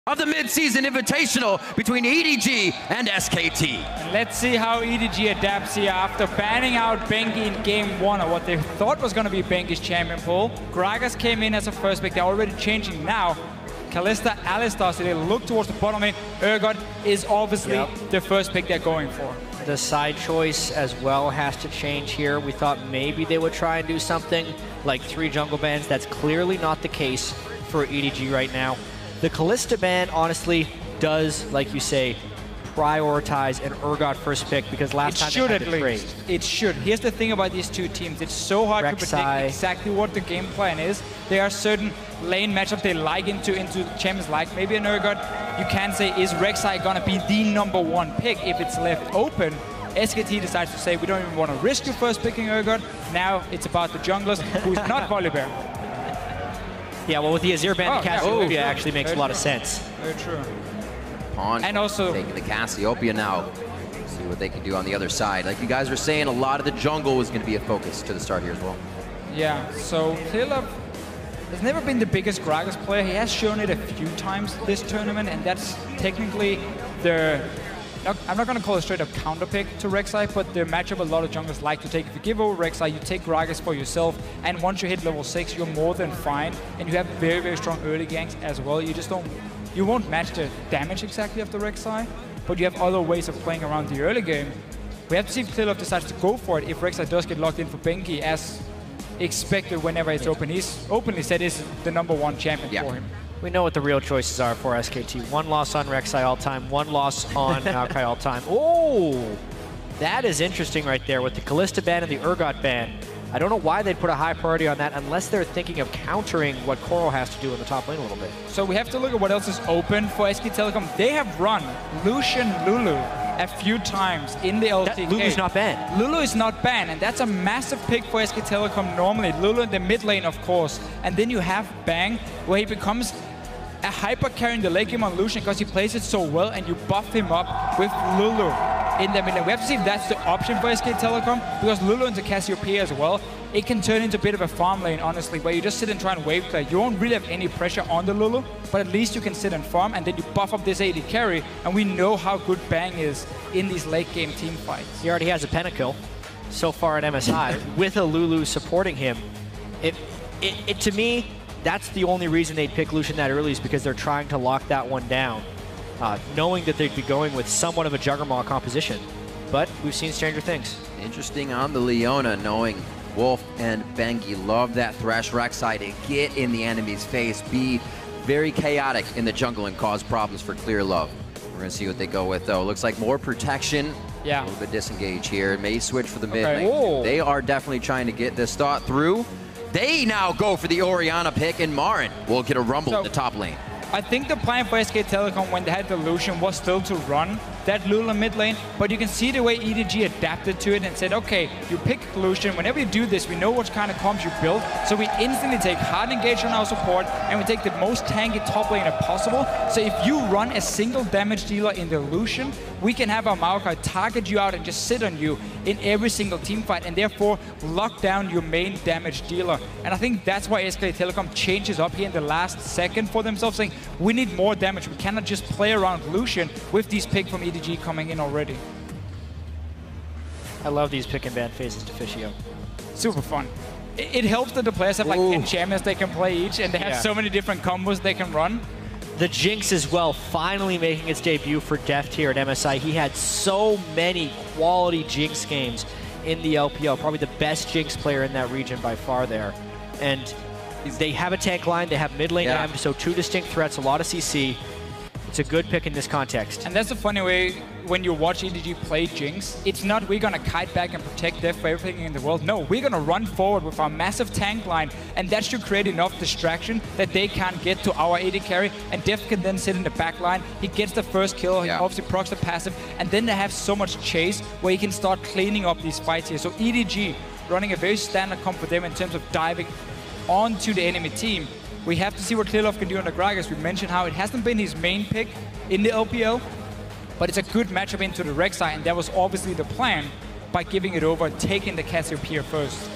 of the mid-season Invitational between EDG and SKT. And let's see how EDG adapts here after banning out Bengi in game 1, or what they thought was going to be Bengi's champion pool. Gragas came in as a first pick. They're already changing now. Kalista, Alistar, so they look towards the bottom lane. Urgot is obviously the first pick they're going for. The side choice as well has to change here. We thought maybe they would try and do something like 3 jungle bans. That's clearly not the case for EDG right now. The Kalista ban, honestly, does, like you say, prioritize an Urgot first pick, because last time they had to trade. It should. Here's the thing about these two teams. It's so hard to predict exactly what the game plan is. There are certain lane matchups they like into champions like maybe an Urgot. You can say, is Rek'Sai gonna be the #1 pick if it's left open? SKT decides to say, we don't even want to risk you first picking Urgot. Now it's about the junglers, who's not Volibear. Yeah, well, with the Azir ban, Cassiopeia actually makes a lot of sense. Very true. And also taking the Cassiopeia now. See what they can do on the other side. Like you guys were saying, a lot of the jungle was going to be a focus to the start here as well. Yeah, so Clearlove has never been the biggest Gragas player. He has shown it a few times this tournament, and that's technically the... I'm not going to call it straight up counter pick to Rek'Sai, but the matchup a lot of junglers like to take. If you give over Rek'Sai, you take Gragas for yourself, and once you hit level 6, you're more than fine, and you have very, very strong early ganks as well. You just don't... You won't match the damage exactly of the Rek'Sai, but you have other ways of playing around the early game. We have to see if Clearlove decides to go for it if Rek'Sai does get locked in for Bengi as expected whenever it's open. He's openly said he's the #1 champion for him. We know what the real choices are for SKT. 1 loss on Rek'Sai all time, 1 loss on Maokai all time. Oh, that is interesting right there with the Kalista ban and the Urgot ban. I don't know why they'd put a high priority on that unless they're thinking of countering what Coral has to do in the top lane a little bit. So we have to look at what else is open for SK Telecom. They have run Lucian Lulu a few times in the LTK. Lulu's not banned. Lulu is not banned, and that's a massive pick for SK Telecom normally. Lulu in the mid lane, of course. And then you have Bang, where he becomes a hyper carry in the late game on Lucian because he plays it so well, and you buff him up with Lulu in the mid lane. We have to see if that's the option for SK Telecom, because Lulu into Cassiopeia as well, it can turn into a bit of a farm lane, honestly, where you just sit and try and wave clear. You won't really have any pressure on the Lulu, but at least you can sit and farm, and then you buff up this AD carry, and we know how good Bang is in these late game team fights. He already has a pentakill so far at MSI with a Lulu supporting him. To me, that's the only reason they'd pick Lucian that early, is because they're trying to lock that one down, knowing that they'd be going with somewhat of a Juggernaut composition. But we've seen stranger things. Interesting on the Leona, knowing Wolf and Bengi love that Thresh Rek'Sai to get in the enemy's face, be very chaotic in the jungle and cause problems for Clearlove. We're going to see what they go with, though. Looks like more protection. Yeah. A little bit disengaged here. May switch for the mid lane. They are definitely trying to get this thought through. They now go for the Orianna pick, and Marin will get a rumble in the top lane. I think the plan for SK Telecom when they had the Lucian was still to run that Lulu mid lane, but you can see the way EDG adapted to it and said, okay, you pick Lucian, whenever you do this, we know what kind of comps you build, so we instantly take hard engage on our support, and we take the most tanky top laner possible. So if you run a single damage dealer in the Lucian, we can have our Maokai target you out and just sit on you in every single team fight, and therefore lock down your main damage dealer. And I think that's why SK Telecom changes up here in the last second for themselves, saying, we need more damage. We cannot just play around Lucian with these picks from EDG coming in already. I love these pick and ban phases to Fishio. Super fun. It helps that the players have like 10 champions they can play each, and they have so many different combos they can run. The Jinx as well, finally making its debut for Deft here at MSI. He had so many quality Jinx games in the LPL, probably the best Jinx player in that region by far there. And they have a tank line, they have mid lane damage, so 2 distinct threats, a lot of CC. It's a good pick in this context. And that's a funny way when you watch EDG play Jinx. It's not we're gonna kite back and protect Def for everything in the world. No, we're gonna run forward with our massive tank line, and that should create enough distraction that they can't get to our AD carry, and Def can then sit in the back line. He gets the first kill, he obviously procs the passive, and then they have so much chase where he can start cleaning up these fights here. So EDG running a very standard comp for them in terms of diving onto the enemy team. We have to see what Clearlove can do on the Gragas. We mentioned how it hasn't been his main pick in the LPL, but it's a good matchup into the Rek'Sai, and that was obviously the plan by giving it over, taking the Cassiopeia first.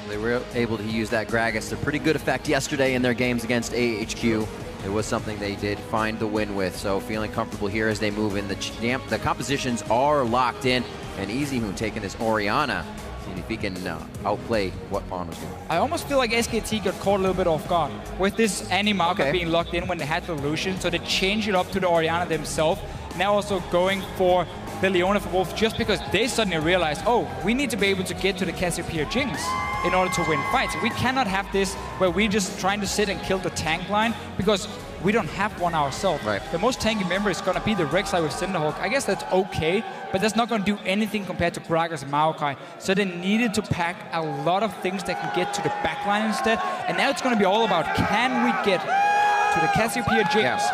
They were able to use that Gragas to pretty good effect yesterday in their games against AHQ. it was something they did find the win with. So feeling comfortable here as they move in. The compositions are locked in, and EZHoon taking this Orianna. See if he can outplay what Pawn was doing. I almost feel like SKT got caught a little bit off guard with this Annie Marker being locked in when they had the Lucian, so they changed it up to the Orianna themselves. Now also going for the Leona for Wolf, just because they suddenly realized, oh, we need to be able to get to the Cassiopeia Jinx in order to win fights. We cannot have this where we're just trying to sit and kill the tank line, because we don't have one ourselves. Right. The most tanky member is going to be the Rek'Sai with Cinderhawk. I guess that's okay, but that's not going to do anything compared to Gragas and Maokai. So they needed to pack a lot of things that can get to the backline instead. And now it's going to be all about, can we get to the Cassiopeia Jinx,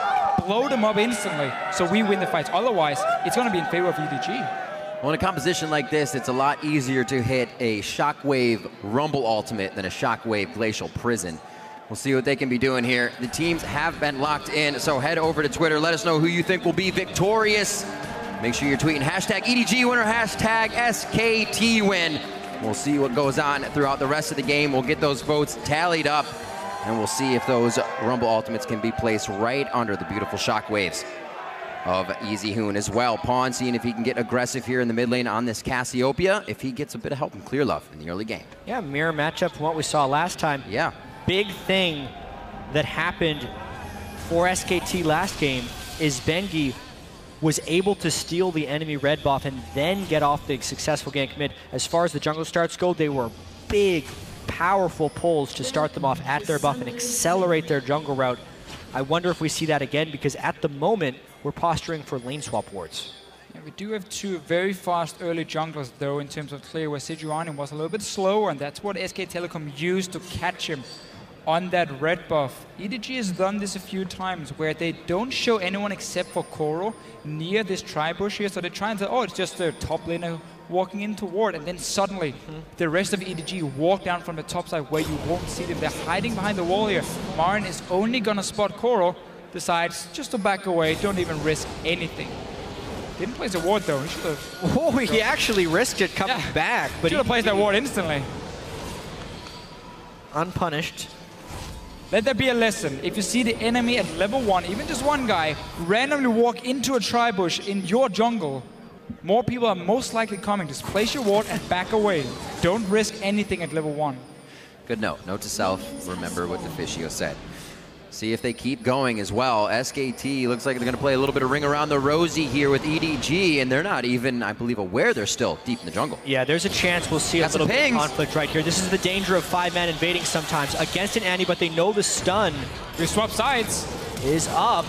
blow them up instantly, so we win the fights. Otherwise, it's going to be in favor of EDG. Well, in a composition like this, it's a lot easier to hit a Shockwave Rumble ultimate than a Shockwave Glacial Prison. We'll see what they can be doing here. The teams have been locked in, so head over to Twitter. Let us know who you think will be victorious. Make sure you're tweeting hashtag EDG winner, hashtag SKT win. We'll see what goes on throughout the rest of the game. We'll get those votes tallied up, and we'll see if those Rumble ultimates can be placed right under the beautiful shockwaves of EZHoon as well. Pawn seeing if he can get aggressive here in the mid lane on this Cassiopeia, if he gets a bit of help from Clear Love in the early game. Yeah, mirror matchup from what we saw last time. Yeah. Big thing that happened for SKT last game is Bengi was able to steal the enemy red buff and then get off the successful gank mid. As far as the jungle starts go, they were big, powerful pulls to start them off at their buff and accelerate their jungle route. I wonder if we see that again, because at the moment, we're posturing for lane swap wards. Yeah, we do have two very fast early junglers, though, in terms of clear, where Sejuani was a little bit slower, and that's what SK Telecom used to catch him on that red buff. EDG has done this a few times, where they don't show anyone except for Koro near this tri-bush here, so they try and say, oh, it's just the top laner walking into ward, and then suddenly the rest of EDG walk down from the top side where you won't see them. They're hiding behind the wall here. Marin is only gonna spot Koro, decides just to back away, don't even risk anything. Didn't place a ward though. He should have. Oh, he actually risked it coming back, but should have placed that ward instantly. Unpunished. Let there be a lesson. If you see the enemy at level 1, even just one guy, randomly walk into a tri-bush in your jungle, more people are most likely coming. Just place your ward and back away. Don't risk anything at level 1. Good note. Note to self, remember what the Fishio said. See if they keep going as well. SKT looks like they're going to play a little bit of ring around the rosy here with EDG, and they're not even, I believe, aware they're still deep in the jungle. Yeah, there's a chance we'll see a little bit of conflict right here. This is the danger of 5-man invading sometimes against an Annie, but they know the stun. We swap sides. Is up.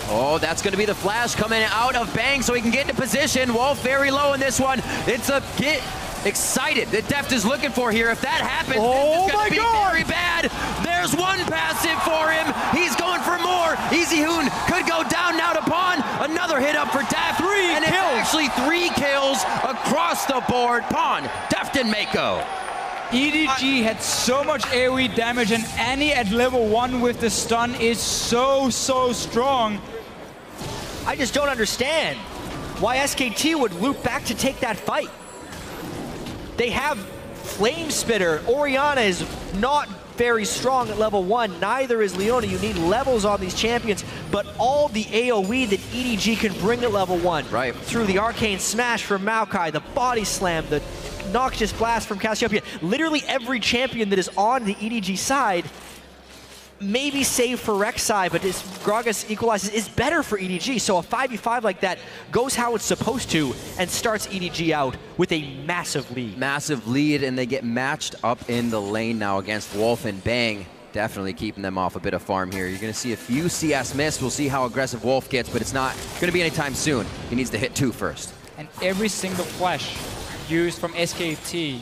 Oh, that's going to be the flash coming out of Bang so he can get into position. Wolf very low in this one. It's a get excited that Deft is looking for here. If that happens, oh this is going to be very bad. There's one passive for him. He's going for more. EZHoon could go down now to Pawn. Another hit up for Deft. And it's actually 3 kills across the board. Pawn, Deft, and Mako. EDG had so much AoE damage, and Annie at level 1 with the stun is so strong. I just don't understand why SKT would loop back to take that fight. They have Flame Spitter. Orianna is not very strong at level 1. Neither is Leona. You need levels on these champions, but all the AoE that EDG can bring at level 1. Right. Through the Arcane Smash from Maokai, the Body Slam, the Noxious Blast from Cassiopeia. Literally every champion that is on the EDG side, maybe save for Rek'Sai, but as Gragas equalizes, is better for EDG. So a 5v5 like that goes how it's supposed to and starts EDG out with a massive lead. Massive lead, and they get matched up in the lane now against Wolf and Bang. Definitely keeping them off a bit of farm here. You're going to see a few CS miss. We'll see how aggressive Wolf gets, but it's not going to be anytime soon. He needs to hit 2 first. And every single flash used from SKT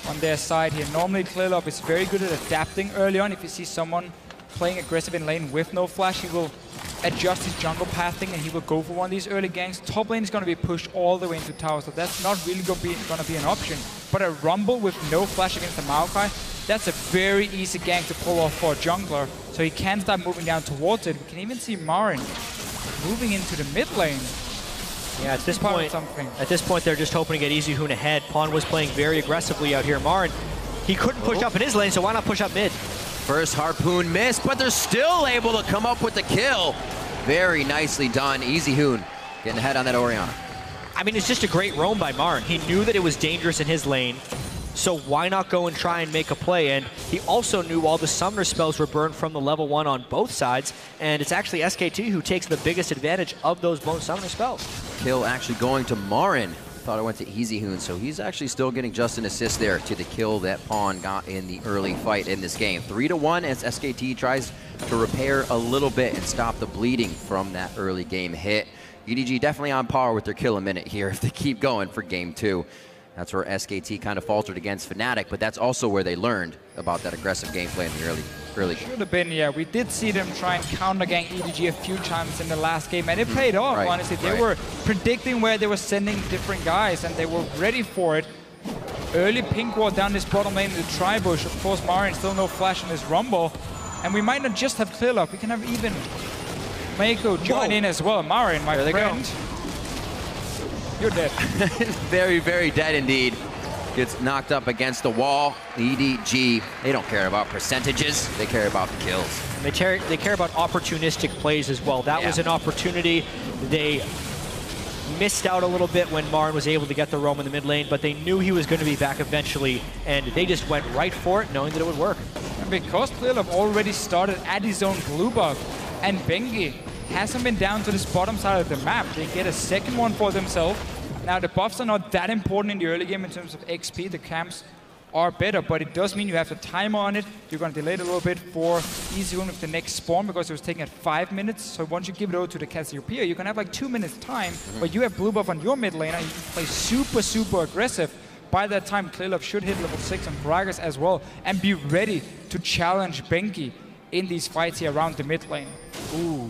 on their side here. Normally Clearlove is very good at adapting early on. If you see someone playing aggressive in lane with no flash, he will adjust his jungle pathing and he will go for one of these early ganks. Top lane is going to be pushed all the way into tower, so that's not really going to be an option. But a Rumble with no flash against the Maokai, that's a very easy gank to pull off for a jungler. So he can start moving down towards it. We can even see Marin moving into the mid lane. Yeah, at this point, they're just hoping to get EZHoon ahead. Pawn was playing very aggressively out here. Marin, he couldn't push up in his lane, so why not push up mid? First harpoon missed, but they're still able to come up with the kill. Very nicely done. Easy Hoon getting ahead on that Orianna. I mean, it's just a great roam by Marin. He knew that it was dangerous in his lane, so why not go and try and make a play? And he also knew all the summoner spells were burned from the level 1 on both sides, and it's actually SKT who takes the biggest advantage of those bone summoner spells. Kill actually going to Marin. Thought it went to Easy Hoon, so he's actually still getting just an assist there to the kill that Pawn got in the early fight in this game. 3-1 as SKT tries to repair a little bit and stop the bleeding from that early game hit. EDG definitely on par with their kill a minute here if they keep going for game 2. That's where SKT kind of faltered against Fnatic, but that's also where they learned about that aggressive gameplay in the early game. Should have been, yeah. We did see them try and counter-gang EDG a few times in the last game, and it paid off, honestly. They were predicting where they were sending different guys, and they were ready for it. Early pink ward down this bottom lane in the tri-bush. Of course, Marin still no flash in his rumble, and we might not just have clear love. We can have even Mako join in as well. Marin, my friend. You're dead. Very, very dead indeed. Gets knocked up against the wall. EDG, they don't care about percentages. They care about the kills. And they care about opportunistic plays as well. That was an opportunity. They missed out a little bit when Marin was able to get the roam in the mid lane, but they knew he was going to be back eventually, and they just went right for it, knowing that it would work. And because Clearlove already started at his own blue buff, and Bengi hasn't been down to this bottom side of the map, they get a second one for themselves. Now, the buffs are not that important in the early game in terms of XP. The camps are better, but it does mean you have the timer on it. You're going to delay it a little bit for Easy Hoon with the next spawn because it was taking at 5 minutes. So once you give it over to the Cassiopeia, you can have like 2 minutes time where you have blue buff on your mid lane and you can play super, super aggressive. By that time, Clearlove should hit level 6 on Gragas as well and be ready to challenge Bengi in these fights here around the mid lane. Ooh.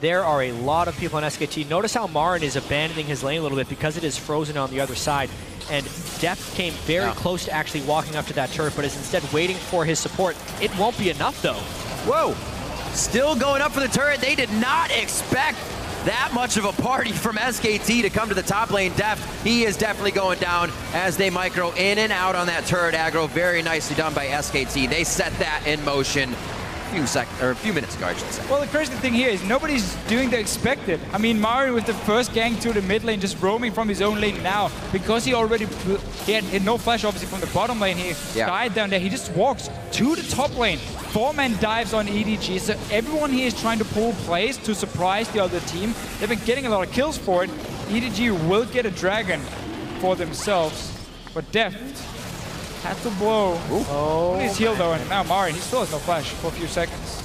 There are a lot of people on SKT. Notice how Marin is abandoning his lane a little bit because it is frozen on the other side. And Deft came very close to actually walking up to that turret, but is instead waiting for his support. It won't be enough, though. Whoa! Still going up for the turret. They did not expect that much of a party from SKT to come to the top lane. Deft, he is definitely going down as they micro in and out on that turret aggro. Very nicely done by SKT. They set that in motion a few minutes ago, I should say. Well, the crazy thing here is nobody's doing the expected. I mean, Mario with the first gang to the mid lane, just roaming from his own lane now, because he had no flash, obviously, from the bottom lane. He died down there. He just walks to the top lane. 4-man dives on EDG, so everyone here is trying to pull plays to surprise the other team. They've been getting a lot of kills for it. EDG will get a dragon for themselves, but Deft had to blow. Oh, he's healed though, and now Marin, he still has no flash for a few seconds.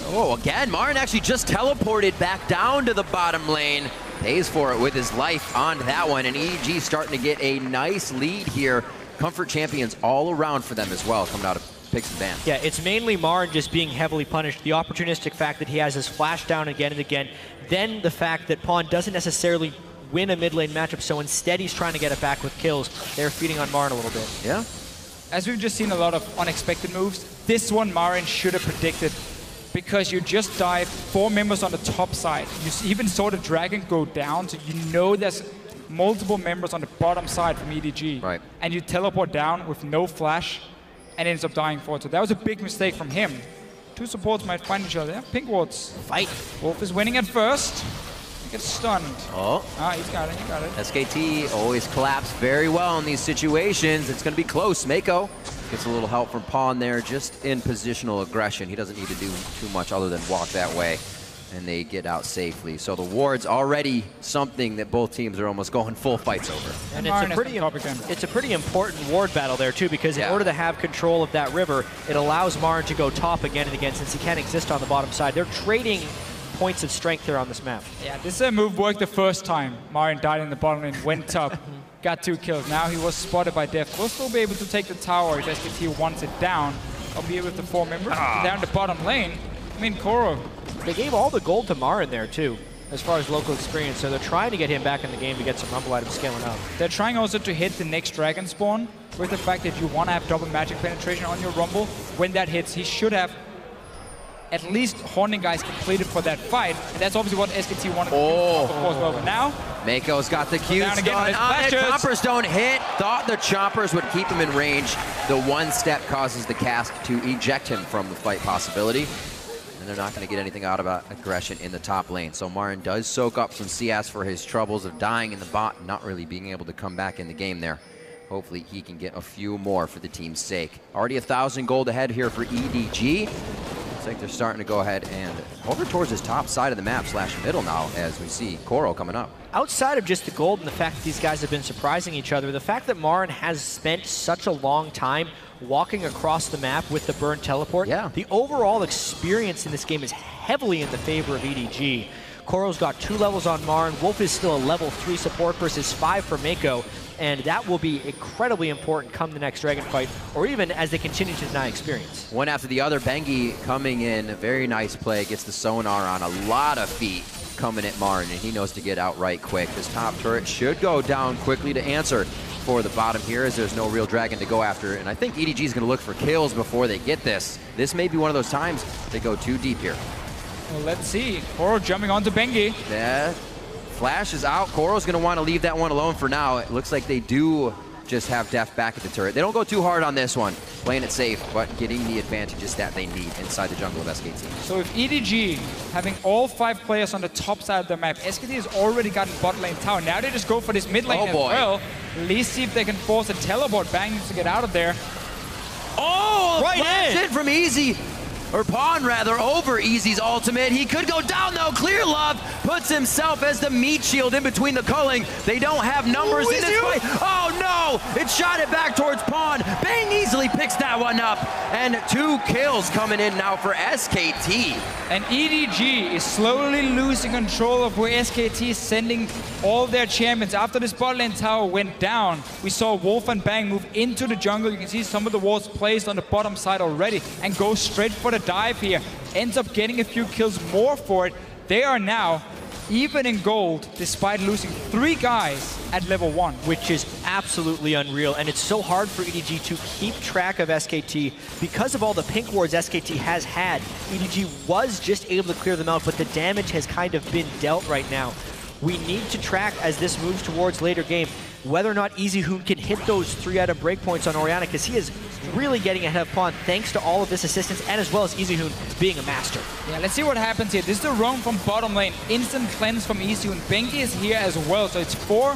Oh, again, Marin actually just teleported back down to the bottom lane. Pays for it with his life on that one, and EDG starting to get a nice lead here. Comfort champions all around for them as well, coming out of picks and bans. Yeah, it's mainly Marin just being heavily punished. The opportunistic fact that he has his flash down again and again. Then the fact that Pawn doesn't necessarily win a mid lane matchup, so instead he's trying to get it back with kills. They're feeding on Marin a little bit. Yeah. As we've just seen a lot of unexpected moves, this one Marin should have predicted, because you just dive 4 members on the top side. You even saw the dragon go down, so you know there's multiple members on the bottom side from EDG. Right. And you teleport down with no flash and ends up dying for it. So that was a big mistake from him. 2 supports might find each other. Pink wards. Fight. Wolf is winning at first. Gets stunned. Oh. Ah, he's got it, he got it. SKT always collapse very well in these situations. It's going to be close. Mako gets a little help from Pawn there, just in positional aggression. He doesn't need to do too much other than walk that way, and they get out safely. So the ward's already something that both teams are almost going full fights over. And it's a pretty important ward battle there too, because in order to have control of that river, it allows Marin to go top again and again, since he can't exist on the bottom side. They're trading points of strength here on this map. Yeah, this move worked the first time. Marin died in the bottom lane, went top, got 2 kills. Now he was spotted by Deft. We'll still be able to take the tower if SKT wants it down. I'll be with the 4 members down the bottom lane. I mean, Koro. They gave all the gold to Marin there too, as far as local experience, so they're trying to get him back in the game to get some rumble items scaling up. They're trying also to hit the next dragon spawn with the fact that you want to have double magic penetration on your rumble. When that hits, he should have at least Hornet guys completed for that fight. And that's obviously what SKT wanted to do, Oh. of course, well. But now, Mako's got the Q's down again on done. his And flashes. choppers don't hit. Thought the choppers would keep him in range. The one step causes the cast to eject him from the fight possibility. And they're not going to get anything out of aggression in the top lane. So Marin does soak up some CS for his troubles of dying in the bot and not really being able to come back in the game there. Hopefully he can get a few more for the team's sake. Already 1,000 gold ahead here for EDG. Looks like they're starting to go ahead and over towards his top side of the map / middle now as we see Koro coming up. Outside of just the gold and the fact that these guys have been surprising each other, the fact that Marin has spent such a long time walking across the map with the burn teleport, the overall experience in this game is heavily in the favor of EDG. Koro's got 2 levels on Marin. Wolf is still a level 3 support versus 5 for Mako, and that will be incredibly important come the next Dragon fight, or even as they continue to deny experience. One after the other, Bengi coming in, a very nice play, gets the sonar on, a lot of feet coming at Marin, and he knows to get out right quick. This top turret should go down quickly to answer for the bottom here, as there's no real dragon to go after, and I think EDG is going to look for kills before they get this. This may be one of those times they go too deep here. well, let's see. Koro jumping onto Bengi. Yeah, Flash is out. Koro's going to want to leave that one alone for now. It looks like they do just have Def back at the turret. They don't go too hard on this one, playing it safe, but getting the advantages that they need inside the jungle of SKT. So if EDG having all 5 players on the top side of the map, SKT has already gotten bot lane tower. Now they just go for this mid lane as well. At least see if they can force a teleport. Bang needs to get out of there. Oh, right in from Easy, or Pawn rather, over Easy's ultimate. He could go down though. Clear Love puts himself as the meat shield in between the culling. They don't have numbers in this fight. Oh no, it shot it back towards Pawn. Bang easily picks that one up. And 2 kills coming in now for SKT. And EDG is slowly losing control of where SKT is sending all their champions. After this bot lane tower went down, we saw Wolf and Bang move into the jungle. You can see some of the walls placed on the bottom side already and go straight for the dive here. Ends up getting a few kills more for it. They are now even in gold despite losing 3 guys at level 1. Which is absolutely unreal, and it's so hard for EDG to keep track of SKT because of all the pink wards SKT has had. EDG was just able to clear them out, but the damage has kind of been dealt right now. We need to track as this moves towards later game whether or not EasyHoon can hit those 3-item breakpoints on Orianna, because he is really getting ahead of Pawn thanks to all of this assistance and as well as EasyHoon being a master. Yeah, let's see what happens here. This is the roam from bottom lane. Instant cleanse from EasyHoon. Bengi is here as well, so it's 4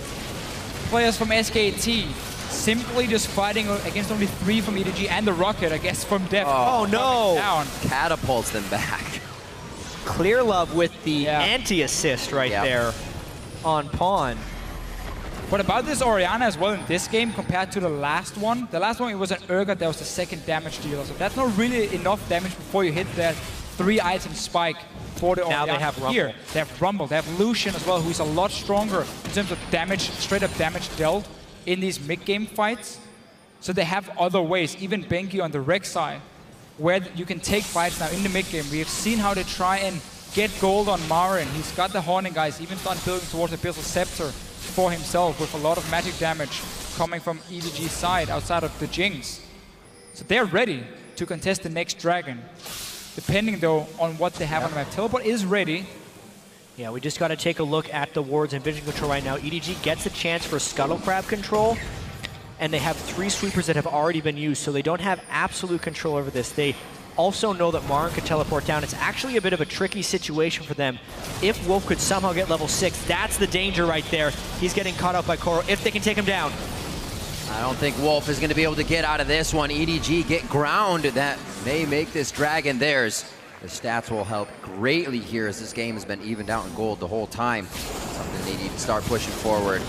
players from SKT simply just fighting against only 3 from EDG and the Rocket, I guess, from Def. Oh no! Down. Catapults them back. Clear Love with the anti-assist right there on Pawn. But about this Orianna as well in this game compared to the last one it was an Urgot that was the 2nd damage dealer. So that's not really enough damage before you hit that 3-item spike for the Orianna. Now they have Rumble. Here, they have Rumble. They have Lucian as well, who's a lot stronger in terms of damage, straight up damage dealt in these mid-game fights. So they have other ways, even Bengi on the Rex side, where you can take fights now in the mid-game. We have seen how they try and get gold on Marin. He's got the Hornet guys, even started building towards the Abyssal Scepter for himself with a lot of magic damage coming from EDG's side outside of the Jinx. So they're ready to contest the next dragon, depending though on what they have on the map. Teleport is ready. Yeah, we just got to take a look at the wards and vision control right now. EDG gets a chance for Scuttle Crab control, and they have 3 sweepers that have already been used, so they don't have absolute control over this. They also know that Marin could teleport down. It's actually a bit of a tricky situation for them. If Wolf could somehow get level 6, that's the danger right there. He's getting caught up by Koro if they can take him down. I don't think Wolf is going to be able to get out of this one. EDG get ground. That may make this dragon theirs. The stats will help greatly here as this game has been evened out in gold the whole time. Something they need to start pushing forward.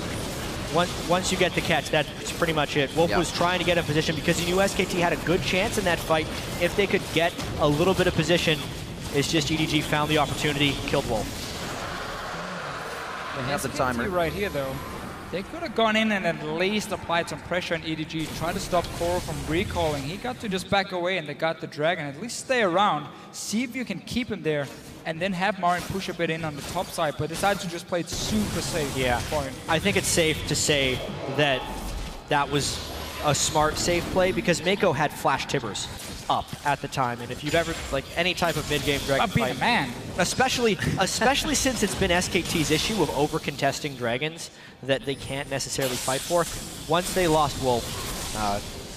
Once you get the catch, that's pretty much it. Wolf was trying to get in position because he knew SKT had a good chance in that fight. If they could get a little bit of position, it's just EDG found the opportunity, killed Wolf. They have the timer right here though. They could have gone in and at least applied some pressure on EDG, try to stop Koro from recalling. He got to just back away and they got the dragon. At least stay around, see if you can keep him there, and then have Marin push a bit in on the top side, but decided to just play it super safe. Yeah, I think it's safe to say that that was a smart, safe play because Mako had flash Tibbers. up at the time. And if you've ever, like, any type of mid-game dragon Being a fight, man. especially since it's been SKT's issue of over-contesting dragons that they can't necessarily fight for, once they lost Wolf,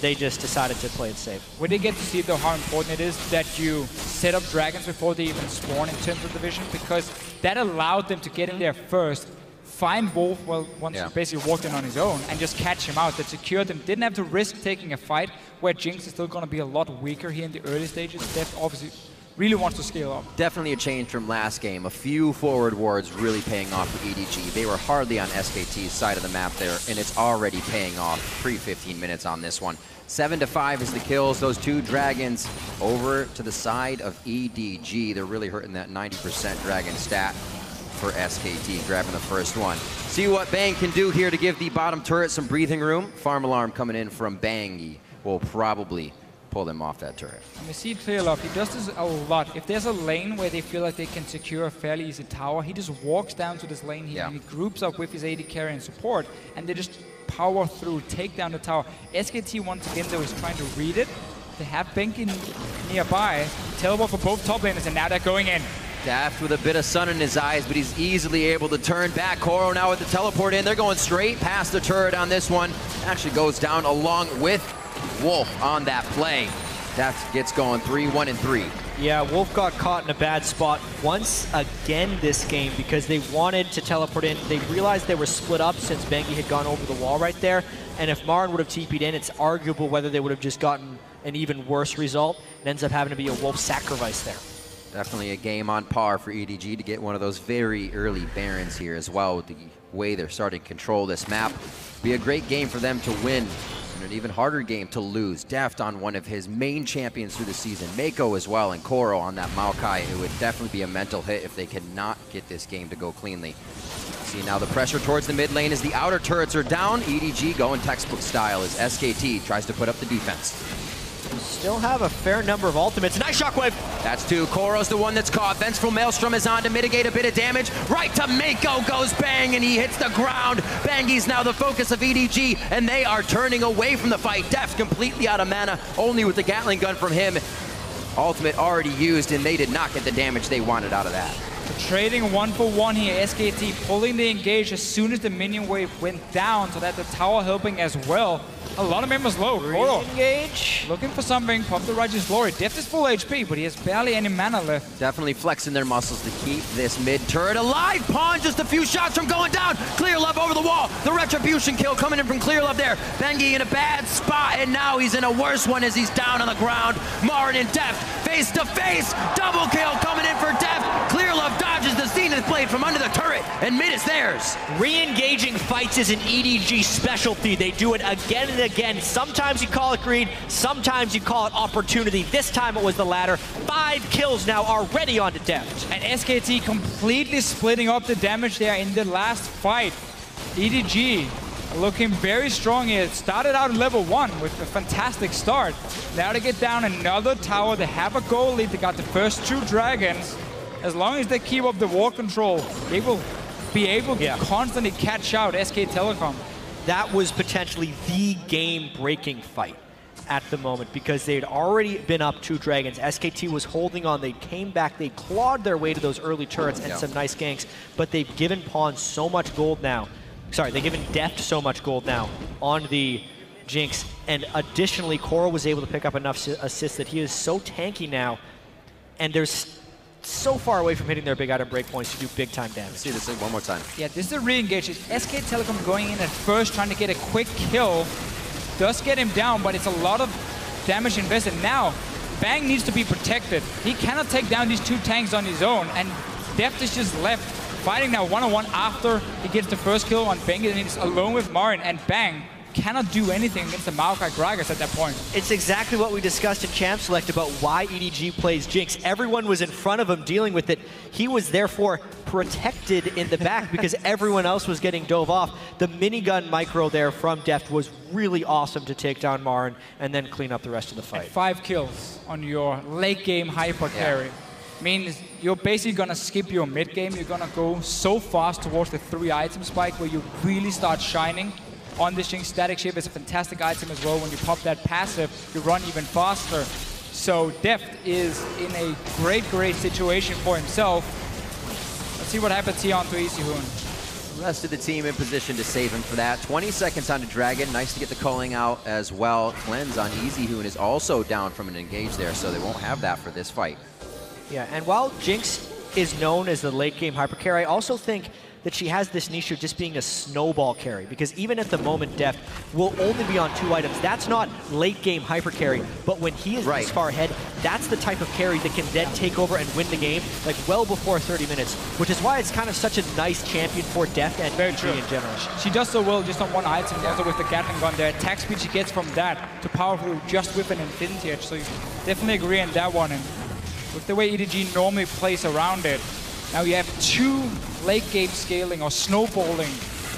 they just decided to play it safe. We did get to see, though, how important it is that you set up dragons before they even spawn in terms of division, because that allowed them to get in there first, find Wolf once he basically walked in on his own, and just catch him out. That secured them. Didn't have to risk taking a fight where Jinx is still going to be a lot weaker here in the early stages. Deft obviously really wants to scale up. Definitely a change from last game. A few forward wards really paying off for EDG. They were hardly on SKT's side of the map there, and it's already paying off pre-15 minutes on this one. 7-5 is the kills. Those two dragons over to the side of EDG. They're really hurting that 90% dragon stat for SKT, grabbing the first one. See what Bang can do here to give the bottom turret some breathing room. Farm alarm coming in from Bangy will probably pull them off that turret. And we see Clearlove, he does this a lot. If there's a lane where they feel like they can secure a fairly easy tower, he just walks down to this lane here and he groups up with his AD carry and support, and they just power through, take down the tower. SKT once again though is trying to read it. They have Bangy nearby, teleport for both top laners, and now they're going in. Daft with a bit of sun in his eyes, but he's easily able to turn back. Koro now with the teleport in. They're going straight past the turret on this one. Actually goes down along with Wolf on that play. Daft gets going 3-1-3. Yeah, Wolf got caught in a bad spot once again this game because they wanted to teleport in. They realized they were split up since Bangy had gone over the wall right there. And if Marin would have TP'd in, it's arguable whether they would have just gotten an even worse result. It ends up having to be a Wolf sacrifice there. Definitely a game on par for EDG to get one of those very early Barons here as well with the way they're starting to control this map. Be a great game for them to win and an even harder game to lose. Daft on one of his main champions through the season, Mako as well, and Koro on that Maokai. It would definitely be a mental hit if they cannot get this game to go cleanly. See now the pressure towards the mid lane as the outer turrets are down. EDG going textbook style as SKT tries to put up the defense. Still have a fair number of ultimates. Nice shockwave! That's two. Koro's the one that's caught. Vengeful Maelstrom is on to mitigate a bit of damage. Right to Mako goes Bang, and he hits the ground. Bangy's now the focus of EDG, and they are turning away from the fight. Deft completely out of mana, only with the Gatling gun from him. Ultimate already used, and they did not get the damage they wanted out of that. Trading 1-for-1 here, SKT pulling the engage as soon as the minion wave went down, so that the tower helping as well. A lot of members low. Koro Engage. looking for something, pop the Righteous Glory. Deft is full HP, but he has barely any mana left. Definitely flexing their muscles to keep this mid turret alive. Pawn just a few shots from going down. Clearlove over the wall. The retribution kill coming in from Clearlove there. Bangy in a bad spot, and now he's in a worse one as he's down on the ground. Marin and Deft face to face. Double kill coming in for Deft. Clearlove dodges the Zenith blade from under the turret, and mid is theirs. Re-engaging fights is an EDG specialty. They do it again and again. Sometimes you call it greed, sometimes you call it opportunity. This time it was the latter. 5 kills now already onto Deft. And SKT completely splitting up the damage there in the last fight. EDG looking very strong here. It started out in level 1 with a fantastic start. Now they get down another tower. They have a goal lead. They got the first 2 dragons. As long as they keep up the war control, they will be able to constantly catch out SK Telecom. That was potentially the game-breaking fight at the moment because they had already been up 2 dragons. SKT was holding on. They came back. They clawed their way to those early turrets and some nice ganks, but they've given Pawn so much gold now. Sorry, they've given Deft so much gold now on the Jinx, and additionally, Koro was able to pick up enough assists that he is so tanky now, and there's so far away from hitting their big item breakpoints to do big time damage. See this one more time. Yeah, this is a re-engage. It's SK Telecom going in at first, trying to get a quick kill. Does get him down, but it's a lot of damage invested. Now, Bang needs to be protected. He cannot take down these 2 tanks on his own, and Deft is just left fighting now 1-on-1 after he gets the first kill on Bang, and he's alone with Marin, and Bang cannot do anything against the Maokai Gragas at that point. It's exactly what we discussed in Champ Select about why EDG plays Jinx. Everyone was in front of him dealing with it. He was therefore protected in the back because everyone else was getting dove off. The minigun micro there from Deft was really awesome to take down Marin and then clean up the rest of the fight. And 5 kills on your late game hyper carry. Means you're basically gonna skip your mid game. You're gonna go so fast towards the 3 item spike where you really start shining. On this Jinx, Static Shift is a fantastic item as well. When you pop that passive, you run even faster. So Deft is in a great situation for himself. Let's see what happens here onto EasyHoon. Rest of the team in position to save him for that. 20 seconds onto Dragon. Nice to get the culling out as well. Cleanse on EasyHoon is also down from an engage there, so they won't have that for this fight. Yeah, and while Jinx is known as the late game hyper carry, I also think that she has this niche of just being a snowball carry, because even at the moment Deft will only be on 2 items. That's not late game hyper carry, but when he is this far ahead, that's the type of carry that can then take over and win the game like well before 30 minutes, which is why it's kind of such a nice champion for Deft and EDG in general. She does so well just on one item, also with the Gatling gun there. Attack speed she gets from that to powerful just with an Infinity Edge, so you definitely agree on that one. And with the way EDG normally plays around it, now you have 2 late game scaling or snowballing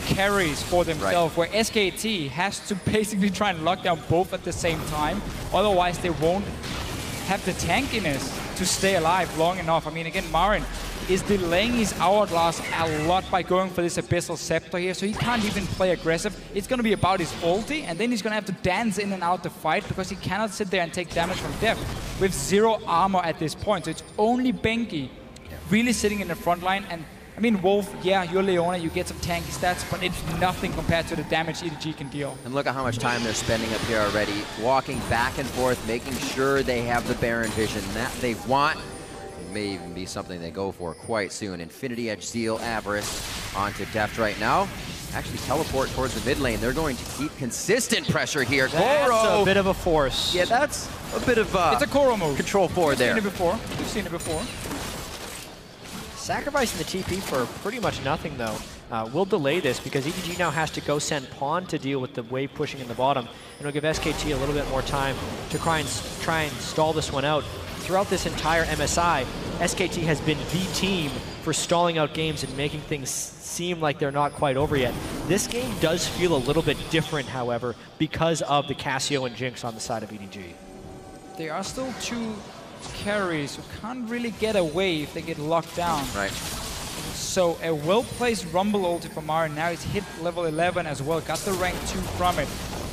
carries for themselves, where SKT has to basically try and lock down both at the same time. Otherwise, they won't have the tankiness to stay alive long enough. I mean, again, Marin is delaying his hourglass a lot by going for this Abyssal Scepter here, so he can't even play aggressive. It's going to be about his ulti, and then he's going to have to dance in and out the fight because he cannot sit there and take damage from Deft with 0 armor at this point. So it's only Bengi really sitting in the front line. And I mean, Wolf, yeah, you're Leona, you get some tanky stats, but it's nothing compared to the damage EDG can deal. And look at how much time they're spending up here already, walking back and forth, making sure they have the Baron vision that they want. It may even be something they go for quite soon. Infinity Edge, Zeal, Avarice onto Deft right now. Actually teleport towards the mid lane. They're going to keep consistent pressure here. That's Koro. a bit of a force. Yeah, that's a bit of it's a Koro move. Control 4 there. We've seen it before. We've seen it before. Sacrificing the TP for pretty much nothing, though. We'll delay this because EDG now has to go send Pawn to deal with the wave pushing in the bottom, and it'll give SKT a little bit more time to try and stall this one out. Throughout this entire MSI, SKT has been the team for stalling out games and making things seem like they're not quite over yet. This game does feel a little bit different, however, because of the Cassio and Jinx on the side of EDG. There are still 2 carries who can't really get away if they get locked down. Right. So a well-placed Rumble ulti for Marin. Now he's hit level 11 as well, got the rank 2 from it.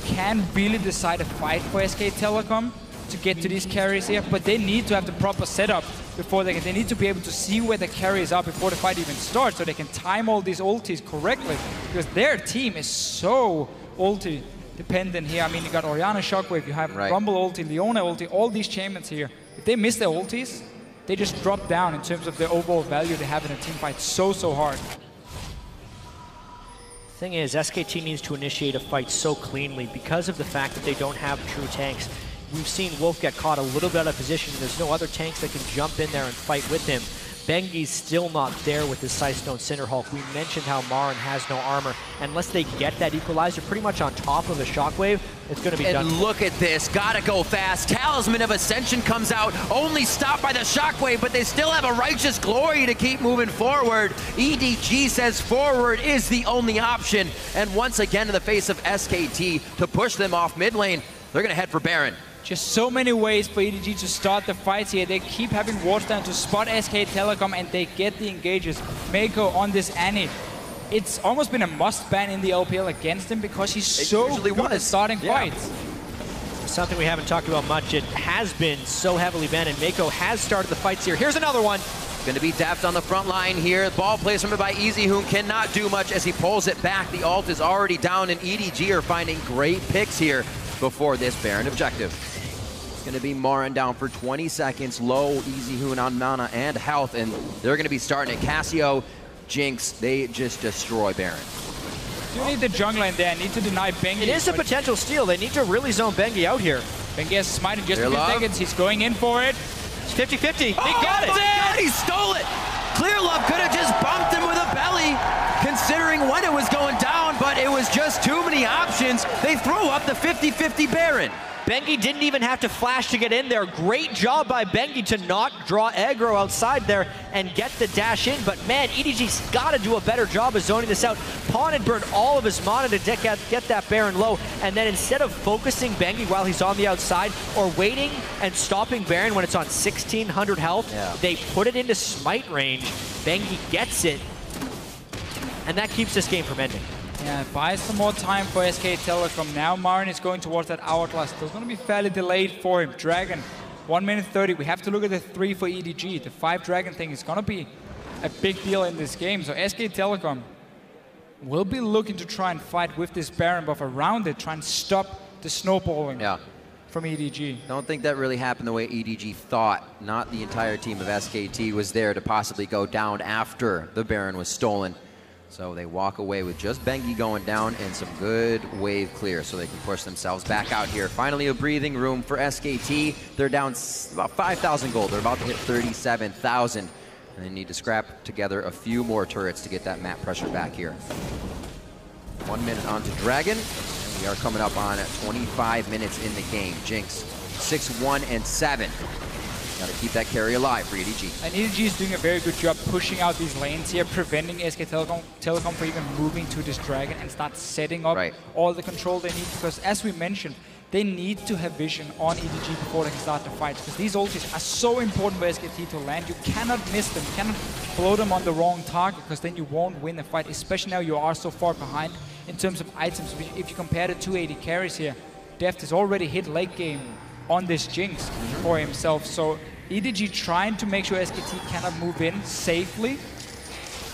Can really decide a fight for SK Telecom to get to these carries here, but they need to have the proper setup before they need to be able to see where the carries are before the fight even starts, so they can time all these ultis correctly, because their team is so ulti dependent here. I mean, you got Orianna Shockwave, you have Rumble ulti, Leona ulti, all these champions here. If they miss their ultis, they just drop down in terms of the overall value they have in a team fight so hard. Thing is, SKT needs to initiate a fight so cleanly because of the fact that they don't have true tanks. We've seen Wolf get caught a little bit out of position. There's no other tanks that can jump in there and fight with him. Bengi's still not there with his Sightstone Cinderhulk. We mentioned how Marin has no armor. Unless they get that equalizer pretty much on top of a Shockwave, it's going to be done. And look at this, gotta go fast. Talisman of Ascension comes out, only stopped by the Shockwave, but they still have a Righteous Glory to keep moving forward. EDG says forward is the only option. And once again, in the face of SKT, to push them off mid lane, they're gonna head for Baron. Just so many ways for EDG to start the fights here. They keep having wards down to spot SK Telecom, and they get the engages. Meiko on this Annie. It's almost been a must ban in the LPL against him because he's so good at starting fights. Something we haven't talked about much. It has been so heavily banned, and Meiko has started the fights here. Here's another one. Gonna be Deft on the front line here. Ball placement by EasyHoon cannot do much as he pulls it back. The ult is already down, and EDG are finding great picks here before this Baron objective. It's going to be Marin down for 20 seconds, low EasyHoon on mana and health, and they're going to be starting at Cassio, Jinx. They just destroy Baron. You need the jungler in there, need to deny Bengi. It is a potential steal. They need to really zone Bengi out here. Bengi has smite in just a few seconds. He's going in for it. It's 50-50. He got it! God, he stole it! Clearlove could have just bumped him with a belly, considering when it was going down, but it was just too many options. They throw up the 50-50 Baron. Bengi didn't even have to flash to get in there. Great job by Bengi to not draw aggro outside there and get the dash in. But man, EDG's got to do a better job of zoning this out. Pawn had burned all of his mana to get that Baron low. And then instead of focusing Bengi while he's on the outside or waiting and stopping Baron when it's on 1600 health, they put it into smite range. Bengi gets it. And that keeps this game from ending. Yeah, buys some more time for SK Telecom. Now Marin is going towards that hourglass. Still going to be fairly delayed for him. Dragon 1 minute 30. We have to look at the 3 for EDG. The 5 Dragon thing is going to be a big deal in this game. So SK Telecom will be looking to try and fight with this Baron buff around it, try and stop the snowballing from EDG. Don't think that really happened the way EDG thought. Not the entire team of SKT was there to possibly go down after the Baron was stolen. So they walk away with just Bengi going down and some good wave clear so they can push themselves back out here. Finally a breathing room for SKT. They're down about 5,000 gold. They're about to hit 37,000. And they need to scrap together a few more turrets to get that map pressure back here. 1 minute on to Dragon. And we are coming up on 25 minutes in the game. Jinx, 6-1 and 7. Got to keep that carry alive for EDG. And EDG is doing a very good job pushing out these lanes here, preventing SK Telecom from even moving to this Dragon and start setting up all the control they need. Because as we mentioned, they need to have vision on EDG before they can start the fights. Because these ultis are so important for SKT to land. You cannot miss them. You cannot blow them on the wrong target, because then you won't win the fight. Especially now you are so far behind in terms of items. If you compare the 280 carries here, Deft has already hit late game on this Jinx for himself. So EDG trying to make sure SKT cannot move in safely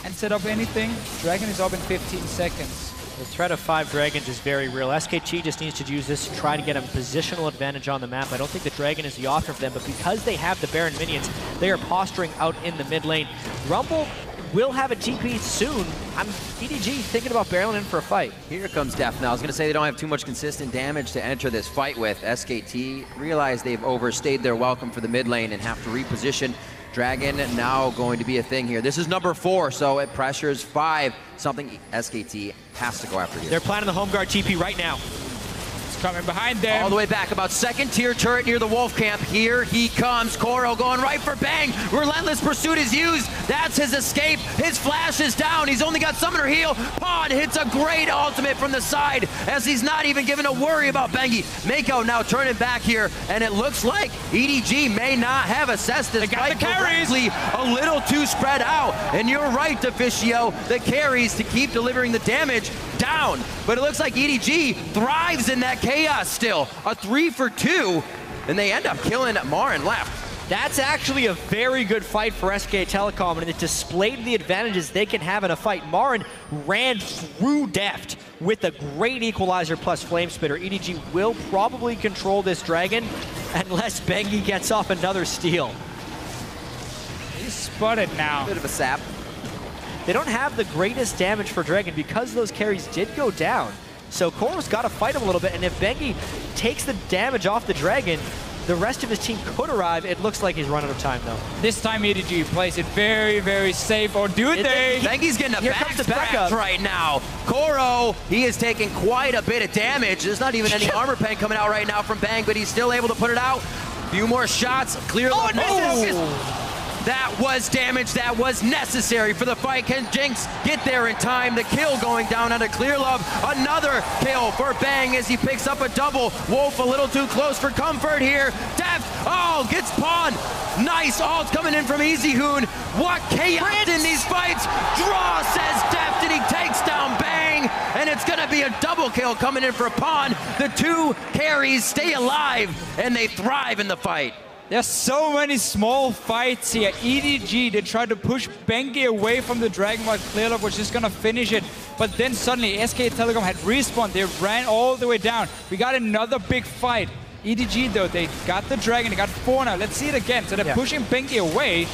and set up anything. Dragon is up in 15 seconds. The threat of 5 Dragons is very real. SKT just needs to use this to try to get a positional advantage on the map. I don't think the Dragon is the option for them, but because they have the Baron minions, they are posturing out in the mid lane. Rumble will have a TP soon. EDG thinking about barreling in for a fight. Here comes Deft now. I was going to say they don't have too much consistent damage to enter this fight with. SKT realize they've overstayed their welcome for the mid lane and have to reposition. Dragon now going to be a thing here. This is number 4, so it pressures 5. Something SKT has to go after here. They're planning the home guard TP right now. It's coming behind them. All the way back, about 2nd tier turret near the Wolf camp. Here he comes. Koro going right for Bang. Relentless pursuit is used. That's his escape. His flash is down. He's only got summoner heal. Pawn hits a great ultimate from the side as he's not even given a worry about Bengi. Mako now turning back here, and it looks like EDG may not have assessed this fight correctly. A little too spread out. And you're right, Deficio. The carries to keep delivering the damage down. But it looks like EDG thrives in that chaos still. A 3 for 2, and they end up killing Marin left. That's actually a very good fight for SK Telecom, and it displayed the advantages they can have in a fight. Marin ran through Deft with a great equalizer plus Flame Spitter. EDG will probably control this Dragon unless Bengi gets off another steal. He's spotted now. Bit of a sap. They don't have the greatest damage for Dragon because those carries did go down. So Koro's got to fight him a little bit, and if Bengi takes the damage off the Dragon, the rest of his team could arrive. It looks like he's running out of time, though. This time EDG plays it very, very safe, or do they? Bengi's getting a backup right now. Koro, he is taking quite a bit of damage. There's not even any armor pen coming out right now from Bang, but he's still able to put it out. Few more shots, clear. That was damage that was necessary for the fight. Can Jinx get there in time? The kill going down under Clear Love. Another kill for Bang as he picks up a double. Wolf a little too close for comfort here. Deft, gets Pawn. Nice ult coming in from Easy Hoon. What chaos in these fights. Draw, says Deft, and he takes down Bang. And it's gonna be a double kill coming in for Pawn. The 2 carries stay alive, and they thrive in the fight. There's so many small fights here. EDG, they tried to push Bengi away from the Dragon while Clearlove was just gonna finish it. But then suddenly SK Telecom had respawned. They ran all the way down. We got another big fight. EDG though, they got the Dragon, they got 4 now. Let's see it again. So they're pushing Bengi away.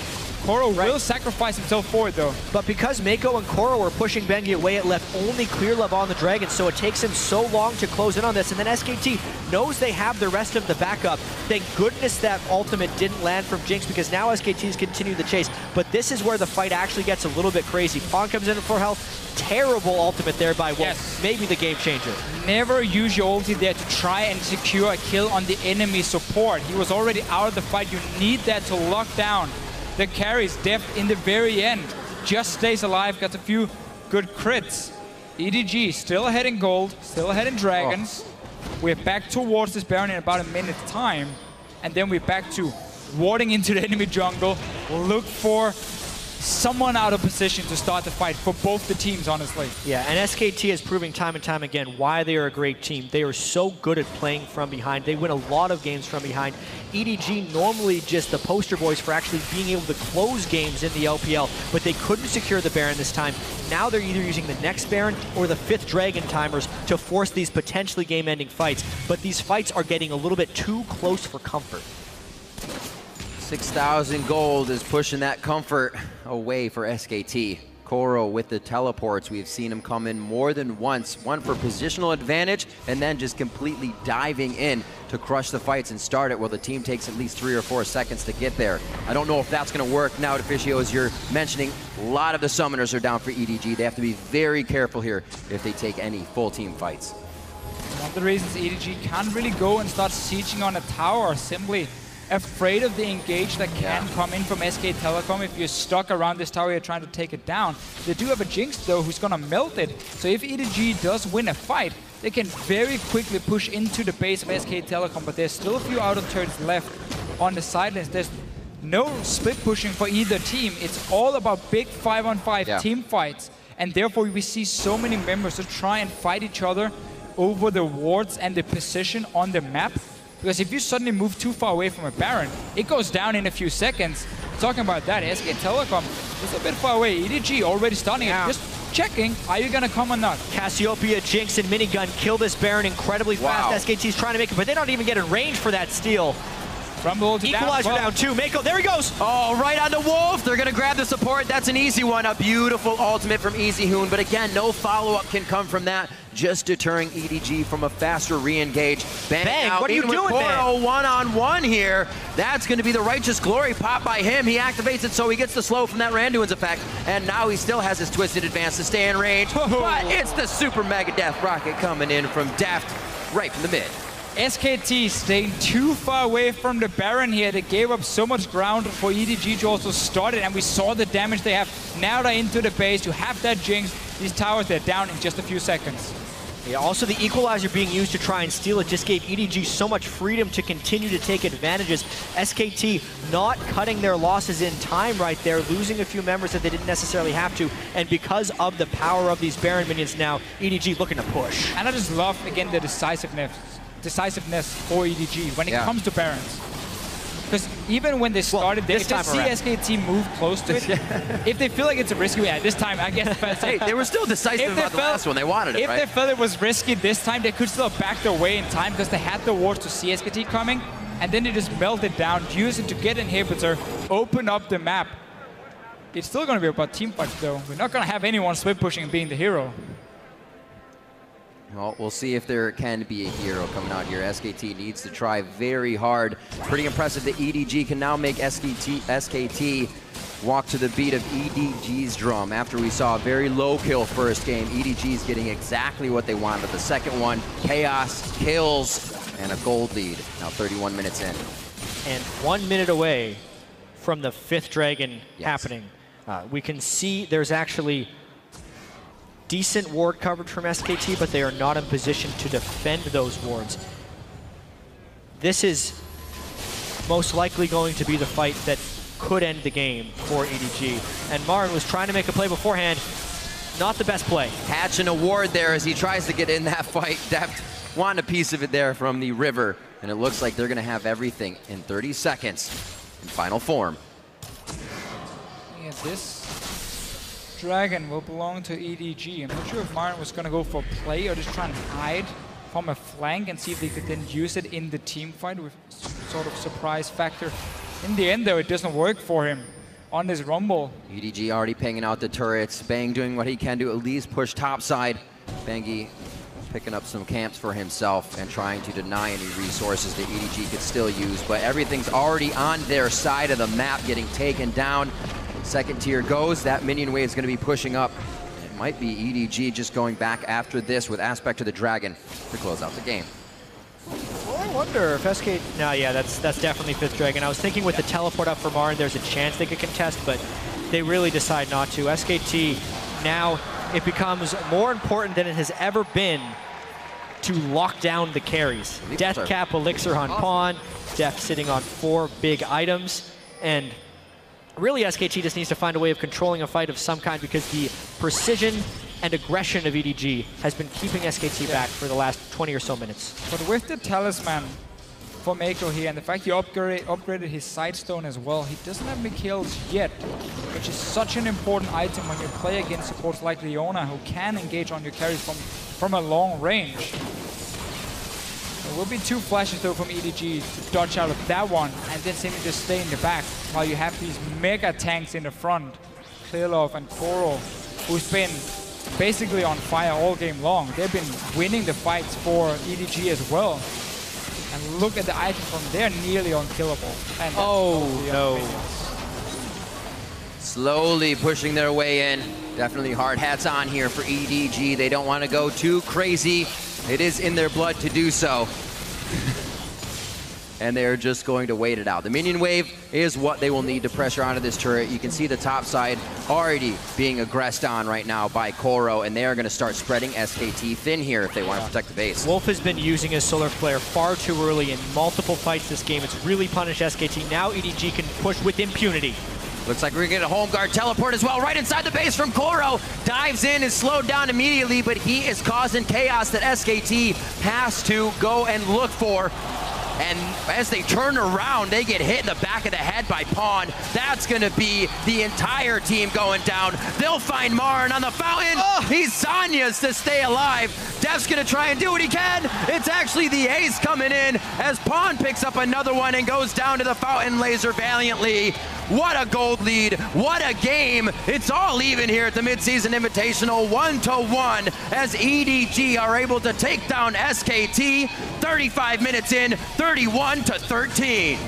Koro will sacrifice himself for it though. But because Mako and Koro were pushing Bengi away, it left only Clearlove on the Dragon, so it takes him so long to close in on this. And then SKT knows they have the rest of the backup. Thank goodness that ultimate didn't land from Jinx, because now SKT's continued the chase. But this is where the fight actually gets a little bit crazy. Pawn comes in for health. Terrible ultimate there by Wolf. Maybe the game changer. Never use your ulti there to try and secure a kill on the enemy support. He was already out of the fight. You need that to lock down the carries. Deft in the very end just stays alive, got a few good crits. EDG still ahead in gold, still ahead in dragons. We're back towards this Baron in about a minute's time, and then we're back to warding into the enemy jungle. Look for someone out of position to start the fight for both the teams, honestly. Yeah, and SKT is proving time and time again why they are a great team. They are so good at playing from behind. They win a lot of games from behind. EDG normally just the poster boys for actually being able to close games in the LPL, but they couldn't secure the Baron this time. Now they're either using the next Baron or the 5th Dragon timers to force these potentially game-ending fights, but these fights are getting a little bit too close for comfort. 6,000 gold is pushing that comfort away for SKT. Koro with the teleports, we've seen him come in more than once, one for positional advantage, and then just completely diving in to crush the fights and start it while the team takes at least 3 or 4 seconds to get there. I don't know if that's going to work now, Deficio, as you're mentioning. A lot of the summoners are down for EDG. They have to be very careful here if they take any full team fights. One of the reasons EDG can't really go and start sieging on a tower or simply afraid of the engage that can come in from SK Telecom if you're stuck around this tower, you're trying to take it down. They do have a Jinx though who's gonna melt it, so if EDG does win a fight, they can very quickly push into the base of SK Telecom, but there's still a few outer turrets left on the sidelines. There's no split pushing for either team. It's all about big 5-on-5 team fights, and therefore we see so many members to try and fight each other over the wards and the position on the map. Because if you suddenly move too far away from a Baron, it goes down in a few seconds. Talking about that, SK Telecom is a bit far away. EDG already starting it, just checking, are you gonna come or not? Cassiopeia, Jinx, and Minigun kill this Baron incredibly fast. SKT's trying to make it, but they don't even get in range for that steal. Equalizer down 2. Mako, there he goes! Oh, right on the Wolf. They're going to grab the support. That's an easy one. A beautiful ultimate from EasyHoon. But again, no follow-up can come from that. Just deterring EDG from a faster re-engage. Bang, what are you doing, man? One-on-one here. That's going to be the Righteous Glory pop by him. He activates it so he gets the slow from that Randuin's effect. And now he still has his Twisted Advance to stay in range. But it's the Super Mega Death Rocket coming in from Deft right from the mid. SKT staying too far away from the Baron here. They gave up so much ground for EDG to also start it, and we saw the damage they have. Now they're into the base. You have that Jinx. These towers, they're down in just a few seconds. Yeah, also the Equalizer being used to try and steal it just gave EDG so much freedom to continue to take advantages. SKT not cutting their losses in time right there, losing a few members that they didn't necessarily have to, and because of the power of these Baron minions now, EDG looking to push. And I just love, again, the decisiveness for EDG when it comes to Barons. Because even when they started, if they see SKT move close to it, if they feel like it's a risky, this time I guess. Hey, they were still decisive about the last one. They wanted it, right? If they felt it was risky this time, they could still back their way in time because they had the wards to see SKT coming, and then they just melt it down, use it to get inhibitor, open up the map. It's still going to be about team fights though. We're not going to have anyone split pushing and being the hero. Well, we'll see if there can be a hero coming out here. SKT needs to try very hard. Pretty impressive that EDG can now make SKT walk to the beat of EDG's drum. After we saw a very low kill first game, EDG's getting exactly what they wanted. The second one, chaos, kills, and a gold lead. Now 31 minutes in. And 1 minute away from the 5th Dragon happening. We can see there's actually decent ward coverage from SKT, but they are not in position to defend those wards. This is most likely going to be the fight that could end the game for EDG. And Marin was trying to make a play beforehand. Not the best play. Hatching a ward there as he tries to get in that fight. Deft wanted a piece of it there from the river. And it looks like they're going to have everything in 30 seconds in final form. Yeah, this Dragon will belong to EDG. I'm not sure if Marin was going to go for a play or just try and hide from a flank and see if they could then use it in the team fight with some sort of surprise factor. In the end, though, it doesn't work for him on this Rumble. EDG already pinging out the turrets. Bang doing what he can to at least push topside. Bangy picking up some camps for himself and trying to deny any resources that EDG could still use. But everything's already on their side of the map, getting taken down. Second tier goes. That minion wave is going to be pushing up. It might be EDG just going back after this with Aspect to the Dragon to close out the game. Well, I wonder if SK... No, yeah, that's definitely 5th Dragon. I was thinking with the teleport up for Marin, there's a chance they could contest, but they really decide not to. SKT, now it becomes more important than it has ever been to lock down the carries. Death Cap, Elixir on Pawn, Deft sitting on 4 big items, and really SKT just needs to find a way of controlling a fight of some kind, because the precision and aggression of EDG has been keeping SKT back for the last 20 or so minutes. But with the talisman for Mako here, and the fact he upgraded his Sightstone as well, he doesn't have any kills yet, which is such an important item when you play against supports like Leona, who can engage on your carries from a long range. There will be 2 flashes though from EDG to dodge out of that one, and then simply just stay in the back, while you have these mega tanks in the front. Clearlove and Koro, who's been basically on fire all game long. They've been winning the fights for EDG as well. And look at the items from there, nearly unkillable. And oh no. Slowly pushing their way in. Definitely hard hats on here for EDG. They don't want to go too crazy. It is in their blood to do so. And they're just going to wait it out. The minion wave is what they will need to pressure onto this turret. You can see the top side already being aggressed on right now by Koro, and they are going to start spreading SKT thin here if they want to protect the base. Wolf has been using his solar flare far too early in multiple fights this game. It's really punished SKT. Now EDG can push with impunity. Looks like we're going to get a home guard teleport as well, right inside the base from Koro. Dives in, is slowed down immediately, but he is causing chaos that SKT has to go and look for. And as they turn around, they get hit in the back of the head by Pawn. That's going to be the entire team going down. They'll find Marn on the fountain. Oh, he's Sonya's to stay alive. Def's going to try and do what he can. It's actually the ace coming in as Pawn picks up another one and goes down to the fountain laser valiantly. What a gold lead. What a game. It's all even here at the midseason invitational, 1-1, as EDG are able to take down SKT 35 minutes in, 31-13.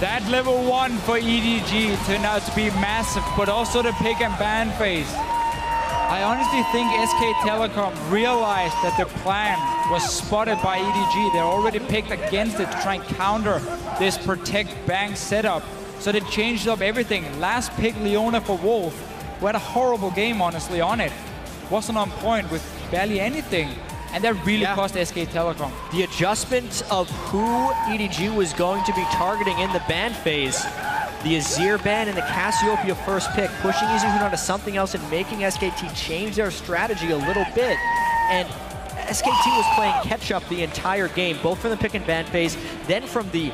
That level 1 for EDG turned out to be massive, but also the pick and ban phase. I honestly think SK Telecom realized that the plan was spotted by EDG. They already picked against it to try and counter this protect bang setup. So they changed up everything. Last pick, Leona for Wolf, who had a horrible game, honestly, on it. Wasn't on point with barely anything. And that really cost SK Telecom. The adjustment of who EDG was going to be targeting in the ban phase, the Azir ban and the Cassiopeia first pick, pushing EDG onto something else and making SKT change their strategy a little bit. And SKT was playing catch-up the entire game, both from the pick and ban phase, then from the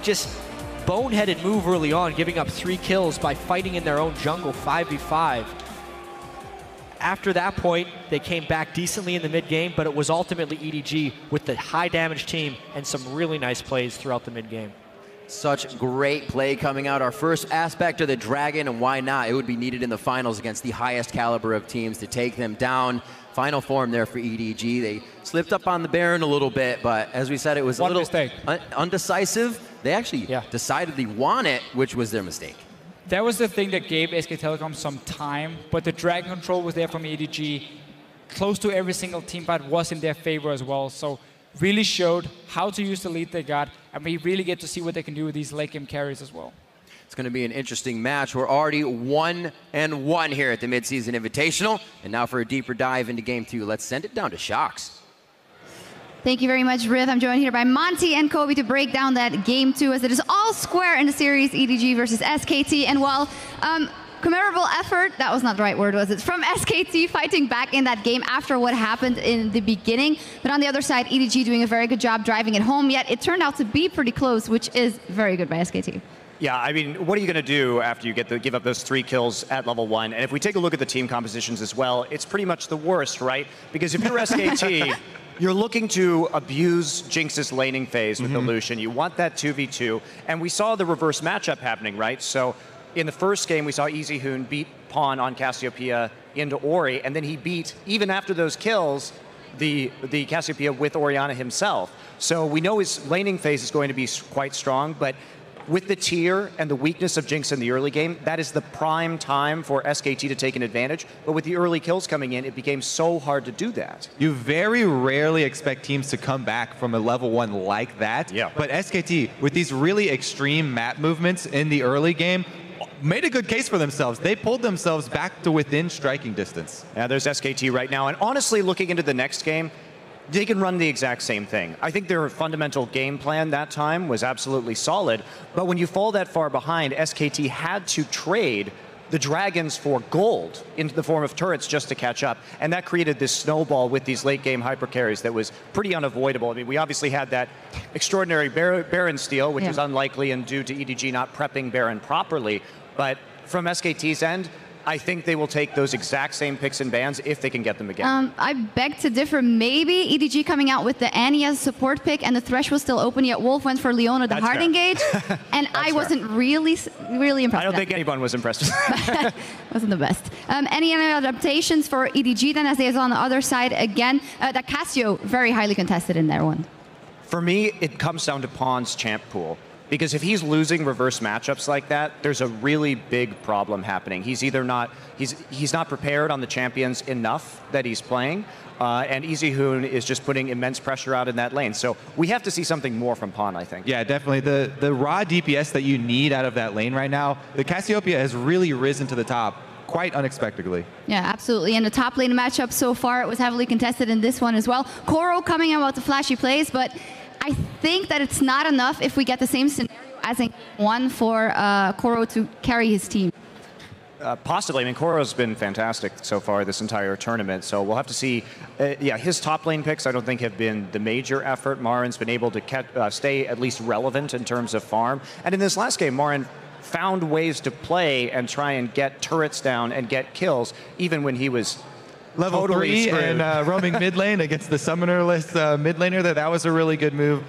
just boneheaded move early on, giving up 3 kills by fighting in their own jungle 5v5. After that point, they came back decently in the mid-game, but it was ultimately EDG with the high damage team and some really nice plays throughout the mid-game. Such great play coming out. Our first aspect of the Dragon, and why not? It would be needed in the finals against the highest caliber of teams to take them down. Final form there for EDG. They slipped up on the Baron a little bit, but as we said, it was a little undecisive. They actually decidedly won it, which was their mistake. That was the thing that gave SK Telecom some time, but the Dragon control was there from EDG. Close to every single team fight was in their favor as well, so really showed how to use the lead they got, and we really get to see what they can do with these late game carries as well. It's going to be an interesting match. We're already 1-1 here at the midseason invitational, and now for a deeper dive into game 2, let's send it down to Shox. Thank you very much, Riff. I'm joined here by Monty and Kobe to break down that game 2, as it is all square in the series, EDG versus SKT. And while commendable effort, that was not the right word, was it, from SKT fighting back in that game after what happened in the beginning. But on the other side, EDG doing a very good job driving it home, yet it turned out to be pretty close, which is very good by SKT. Yeah, I mean, what are you going to do after you give up those 3 kills at level 1? And if we take a look at the team compositions as well, it's pretty much the worst, right? Because if you're SKT, you're looking to abuse Jinx's laning phase with the Lucian. You want that 2v2. And we saw the reverse matchup happening, right? So in the first game, we saw EasyHoon beat Pawn on Cassiopeia into Ori, and then he beat, even after those kills, the Cassiopeia with Orianna himself. So we know his laning phase is going to be quite strong, but with the tier and the weakness of Jinx in the early game, that is the prime time for SKT to take an advantage. But with the early kills coming in, it became so hard to do that. You very rarely expect teams to come back from a level 1 like that. Yeah. But SKT, with these really extreme map movements in the early game, made a good case for themselves. They pulled themselves back to within striking distance. Yeah, there's SKT right now. And honestly, looking into the next game, they can run the exact same thing. I think their fundamental game plan that time was absolutely solid, but when you fall that far behind, SKT had to trade the dragons for gold in the form of turrets just to catch up, and that created this snowball with these late game hyper carries that was pretty unavoidable. I mean, we obviously had that extraordinary Baron steal, which was unlikely and due to EDG not prepping Baron properly, but from SKT's end, I think they will take those exact same picks and bans if they can get them again. I beg to differ. Maybe EDG coming out with the Annie as support pick and the Thresh was still open, yet Wolf went for Leona, the hard engage. And I wasn't really impressed. I don't think anyone was impressed. Wasn't the best. Any other adaptations for EDG then, as they is on the other side again? That Cassio, very highly contested in that one. For me, it comes down to Pawn's champ pool. Because if he's losing reverse matchups like that, there's a really big problem happening. He's either not he's not prepared on the champions enough that he's playing, and EZHoon is just putting immense pressure out in that lane. So we have to see something more from Pawn, I think. Yeah, definitely. The raw DPS that you need out of that lane right now, the Cassiopeia has really risen to the top quite unexpectedly. Yeah, absolutely. And the top lane matchup so far, it was heavily contested in this one as well. Koro coming out with the flashy plays, but I think that it's not enough if we get the same scenario as in one for Koro to carry his team. Possibly. I mean, Koro's been fantastic so far this entire tournament, so we'll have to see. Yeah, his top lane picks I don't think have been the major effort. Marin's been able to stay at least relevant in terms of farm. And in this last game, Marin found ways to play and try and get turrets down and get kills, even when he was Level totally 3 and roaming mid lane against the summonerless mid laner there. That was a really good move.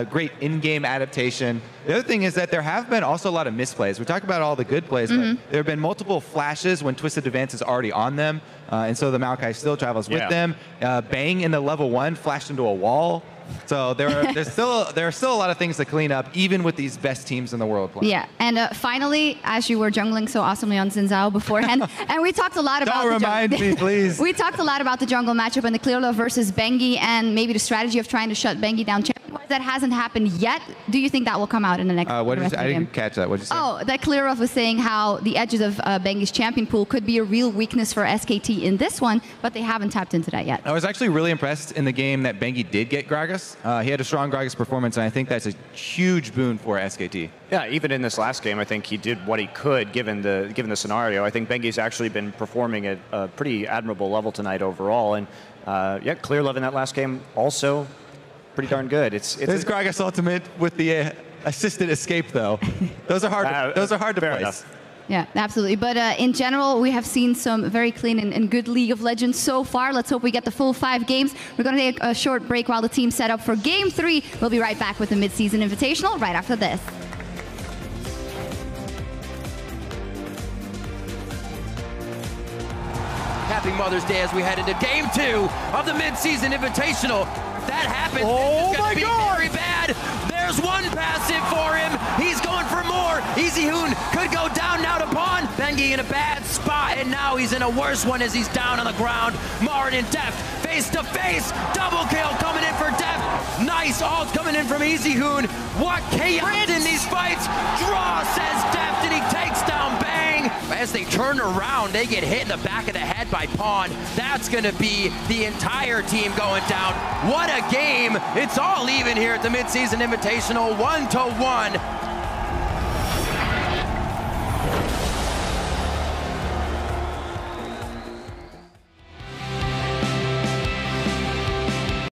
Great in-game adaptation. The other thing is that there have been also a lot of misplays. We talked about all the good plays, but there have been multiple flashes when Twisted Advance is already on them, and so the Maokai still travels with them. Bang in the level 1 flashed into a wall. So there are still a lot of things to clean up, even with these best teams in the world playing. Yeah, and finally, as you were jungling so awesomely on Xin Zhao beforehand, and we talked a lot about. Don't remind me, please. We talked a lot about the jungle matchup and the Clear Love versus Bengi, and maybe the strategy of trying to shut Bengi down. That hasn't happened yet. Do you think that will come out in the next? What did you say? I didn't catch that. What did you say? Oh, that Clear Love was saying how the edges of Bengi's champion pool could be a real weakness for SKT in this one, but they haven't tapped into that yet. I was actually really impressed in the game that Bengi did get Gragas. He had a strong Gragas performance, and I think that's a huge boon for SKT. Yeah, even in this last game, I think he did what he could given the scenario. I think Bengi's actually been performing at a pretty admirable level tonight overall, and yeah, Clear Love in that last game also pretty darn good. It's Gragas ultimate with the assisted escape though. Those are hard. Those are hard to place. Enough. Yeah, absolutely. But in general, we have seen some very clean and good League of Legends so far. Let's hope we get the full 5 games. We're going to take a short break while the team set up for Game 3. We'll be right back with the Mid-Season Invitational right after this. Happy Mother's Day as we head into Game 2 of the Mid-Season Invitational. If that happens, oh it's going to be very bad. There's one passive for him. He's going for more. EZHoon could go down now to Pawn. Bengi in a bad spot, and now he's in a worse one as he's down on the ground. Marin and Deft face to face. Double kill coming in for Deft. Nice ult coming in from EZHoon. What chaos in these fights. Draw, says Deft, and he takes down Bang. As they turn around, they get hit in the back of the head by Pawn. That's going to be the entire team going down. What a game. It's all even here at the Mid-Season Invitational, 1-1.